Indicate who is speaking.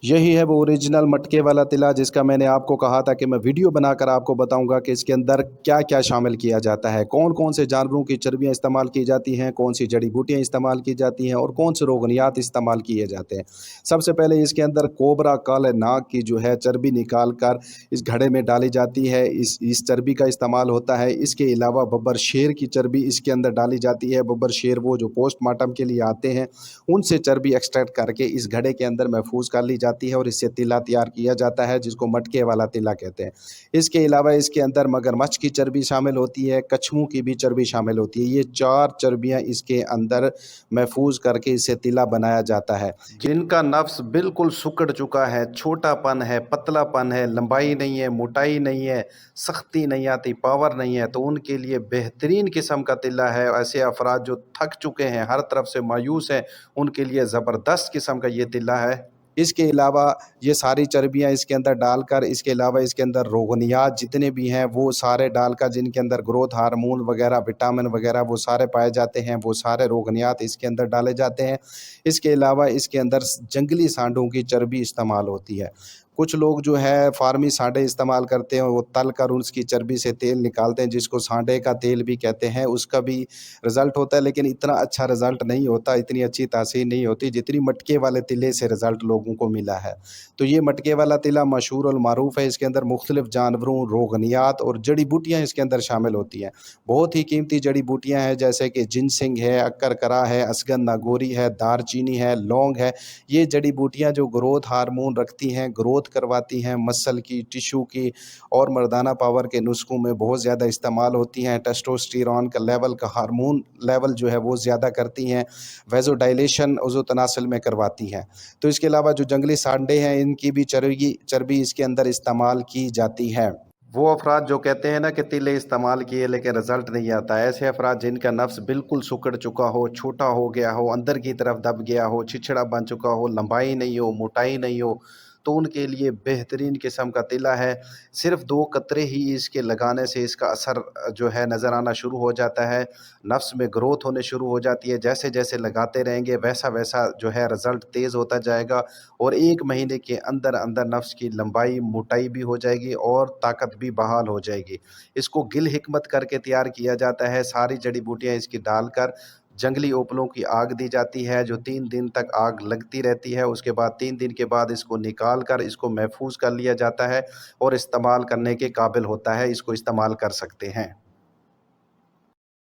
Speaker 1: यही है वो ओरिजिनल मटके वाला तिला जिसका मैंने आपको कहा था कि मैं वीडियो बनाकर आपको बताऊंगा कि इसके अंदर क्या क्या शामिल किया जाता है, कौन कौन से जानवरों की चर्बियां इस्तेमाल की जाती हैं, कौन सी जड़ी बूटियां इस्तेमाल की जाती हैं और कौन से रोगनियात इस्तेमाल किए जाते हैं। सबसे पहले इसके अंदर कोबरा काले नाग की जो है चर्बी निकाल कर इस घड़े में डाली जाती है। इस चर्बी का इस्तेमाल होता है। इसके अलावा बब्बर शेर की चर्बी इसके अंदर डाली जाती है। बब्बर शेर वो जो पोस्टमार्टम के लिए आते हैं, उनसे चर्बी एक्सट्रैक्ट करके इस घड़े के अंदर महफूज कर ली जाती है और इससे तिला तैयार किया जाता है, जिसको मटके वाला तिला कहते हैं। इसके अलावा इसके अंदर मगरमच्छ की चर्बी शामिल होती है, कछुओं की भी चर्बी शामिल होती है। ये 4 चर्बियाँ इसके अंदर महफूज करके इसे तिला बनाया जाता है। जिनका नफ्स बिल्कुल सिकुड़ चुका है, छोटापन है, पतलापन है, लंबाई नहीं है, मोटाई नहीं है, सख्ती नहीं आती, पावर नहीं है, तो उनके लिए बेहतरीन किस्म का तिला है। ऐसे अफराद जो थक चुके हैं, हर तरफ से मायूस हैं, उनके लिए ज़बरदस्त किस्म का ये तिला है। इसके अलावा ये सारी चर्बियाँ इसके अंदर डालकर, इसके अलावा इसके अंदर रोगनियात जितने भी हैं वो सारे डालकर, जिनके अंदर ग्रोथ हार्मोन वगैरह, विटामिन वगैरह वो सारे पाए जाते हैं, वो सारे रोगनियात इसके अंदर डाले जाते हैं। इसके अलावा इसके अंदर जंगली सांडों की चर्बी इस्तेमाल होती है। कुछ लोग जो है फार्मी सांडे इस्तेमाल करते हैं, वो तल कर उसकी चर्बी से तेल निकालते हैं, जिसको सांडे का तेल भी कहते हैं। उसका भी रिज़ल्ट होता है, लेकिन इतना अच्छा रिज़ल्ट नहीं होता, इतनी अच्छी तासीर नहीं होती जितनी मटके वाले तिले से रिज़ल्ट लोगों को मिला है। तो ये मटके वाला तिला मशहूर और मारूफ़ है। इसके अंदर मुख्तलिफ़ जानवरों, रोगनियात और जड़ी बूटियाँ इसके अंदर शामिल होती हैं। बहुत ही कीमती जड़ी बूटियाँ हैं, जैसे कि जिनसिंग है, अक्करकरा है, असगन नागौरी है, दारचीनी है, लौंग है। ये जड़ी बूटियाँ जो ग्रोथ हार्मोन रखती हैं, ग्रोथ करवाती हैं, मसल की, टिश्यू की और मर्दाना पावर के नुस्खों में बहुत ज़्यादा इस्तेमाल होती हैं। टेस्टोस्टेरोन का लेवल, का हार्मोन लेवल जो है वो ज़्यादा करती हैं। वैसोडाइलेशन उज़ो तनासुल में करवाती हैं। तो इसके अलावा जो जंगली सांडे हैं, इनकी भी चर्बी इसके अंदर इस्तेमाल की जाती है। वो अफराद जो कहते हैं ना कि तिले इस्तेमाल किए लेकिन रिजल्ट नहीं आता, ऐसे अफराद जिनका नफ्स बिल्कुल सिकुड़ चुका हो, छोटा हो गया हो, अंदर की तरफ दब गया हो, छिछड़ा बन चुका हो, लंबाई नहीं हो, मोटाई नहीं हो, तो उनके लिए बेहतरीन किस्म का तिला है। सिर्फ 2 कतरे ही इसके लगाने से इसका असर जो है नज़र आना शुरू हो जाता है। नफ्स में ग्रोथ होने शुरू हो जाती है। जैसे जैसे लगाते रहेंगे वैसा वैसा जो है रिज़ल्ट तेज़ होता जाएगा और 1 महीने के अंदर अंदर नफ्स की लंबाई, मोटाई भी हो जाएगी और ताकत भी बहाल हो जाएगी। इसको गिल हिकमत करके तैयार किया जाता है। सारी जड़ी बूटियाँ इसकी डालकर जंगली ओपलों की आग दी जाती है, जो 3 दिन तक आग लगती रहती है। उसके बाद 3 दिन के बाद इसको निकाल कर इसको महफूज कर लिया जाता है और इस्तेमाल करने के काबिल होता है। इसको इस्तेमाल कर सकते हैं।